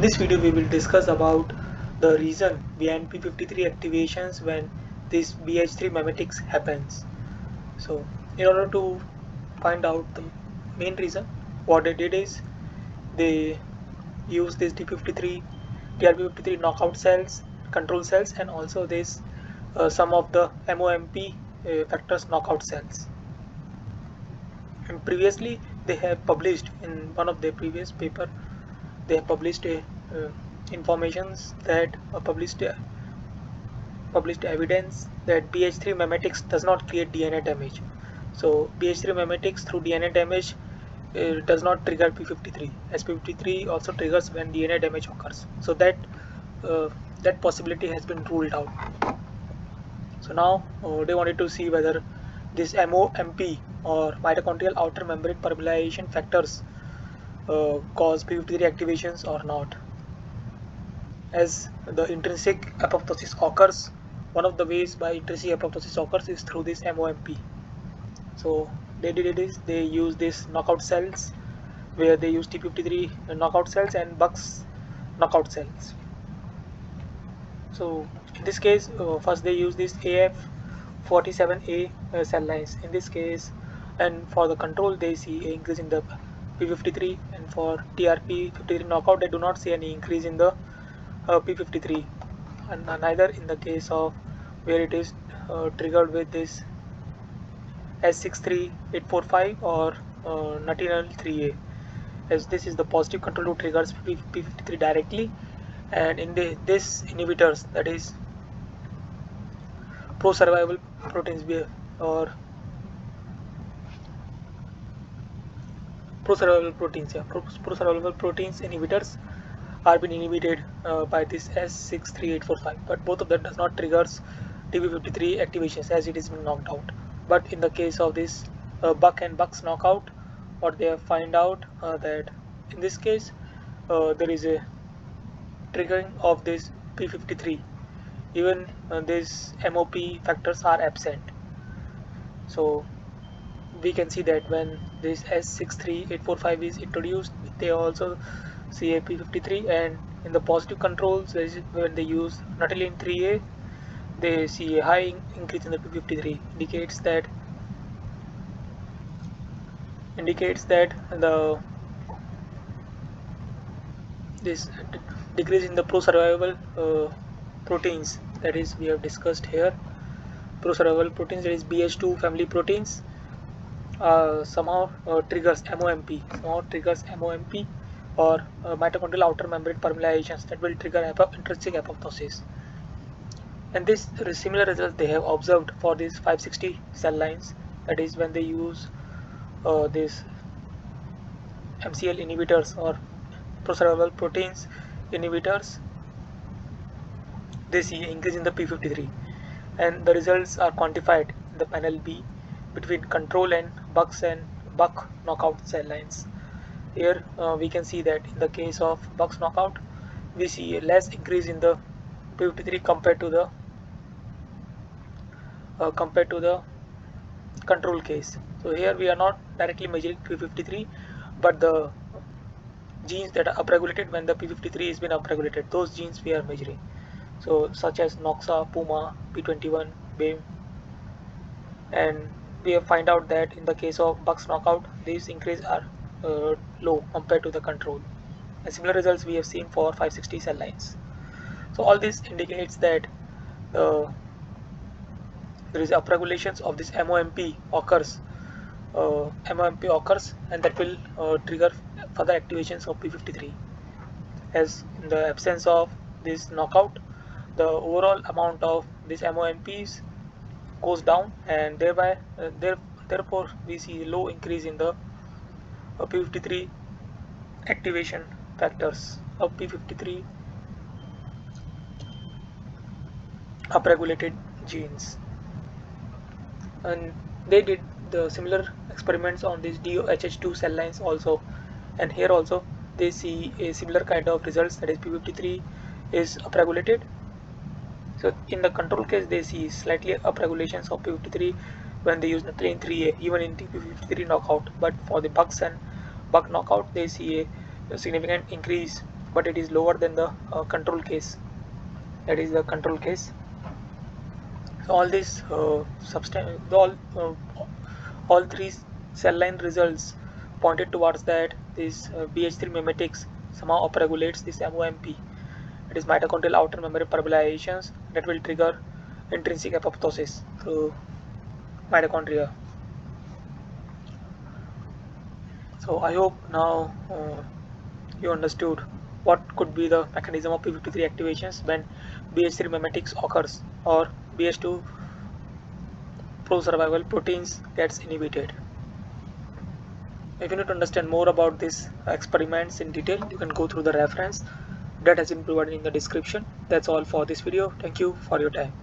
In this video, we will discuss about the reason behind p53 activations when this BH3 mimetics happens. So, in order to find out the main reason, what they did is they use this TRP53 knockout cells, control cells, and also this some of the MOMP factors knockout cells. And previously, they have published in one of their previous paper. They have published informations that published evidence that BH3 mimetics does not create DNA damage. So BH3 mimetics through DNA damage does not trigger p53, as p53 also triggers when DNA damage occurs. So that possibility has been ruled out. So now they wanted to see whether this MOMP or mitochondrial outer membrane permeabilization factors cause p53 activations or not. As the intrinsic apoptosis occurs, one of the ways by intrinsic apoptosis occurs is through this MOMP. So they did it is they use this knockout cells, where they use T53 knockout cells and Buck's knockout cells. So in this case, first they use this AF47A cell lines in this case, and for the control they see an increase in the p53, and for TRP53 knockout they do not see any increase in the p53, and neither in the case of where it is triggered with this S63845 or Nutinal 3A, as this is the positive control who triggers p53 directly, and in this inhibitors, that is pro-survival proteins or pro-survival proteins, pro-survival proteins inhibitors are being inhibited by this S63845, but both of them does not triggers TP53 activations as it is being knocked out. But in the case of this Buck and Buck's knockout, what they have find out that in this case there is a triggering of this p53, even these MOP factors are absent. So we can see that when this S63845 is introduced, they also see a p53, and in the positive controls, when they use Nutinal 3A, they see a high increase in the p53, indicates that this decrease in the pro-survival proteins, that is we have discussed here, pro-survival proteins, that is BH2 family proteins, somehow triggers MOMP or mitochondrial outer membrane permeabilizations that will trigger intrinsic apoptosis. And this similar results they have observed for these 560 cell lines, that is when they use these MCL inhibitors or pro-survival proteins inhibitors, they see increase in the p53, and the results are quantified in the panel B between control and Buck knockout cell lines. Here we can see that in the case of Buck's knockout, we see a less increase in the p53 compared to the control case. So here we are not directly measuring p53, but the genes that are upregulated when the p53 is been upregulated, those genes we are measuring. So such as NOXA, PUMA, P21, BAME, and we have find out that in the case of Buck's knockout, these increase are low compared to the control. And similar results we have seen for 560 cell lines. So all this indicates that there is upregulations of this MOMP occurs, and that will trigger further activations of p53. As in the absence of this knockout, the overall amount of these MOMPs goes down, and thereby therefore we see low increase in the p53 activation factors of p53 upregulated genes. And they did the similar experiments on these DOHH2 cell lines also, and here also they see a similar kind of results, that is p53 is upregulated. So in the control case, they see slightly upregulations of p53 when they use Nutinal 3A, even in p53 knockout. But for the Buck knockout, they see a significant increase but it is lower than the control case. That is the control case. So all these all three cell line results pointed towards that this BH3 mimetics somehow upregulates this MOMP. It is mitochondrial outer membrane permeabilizations that will trigger intrinsic apoptosis through mitochondria. So I hope now you understood what could be the mechanism of p53 activations when BH3 mimetics occurs or BH2 pro-survival proteins gets inhibited. If you need to understand more about these experiments in detail, you can go through the reference that has been provided in the description. That's all for this video. Thank you for your time.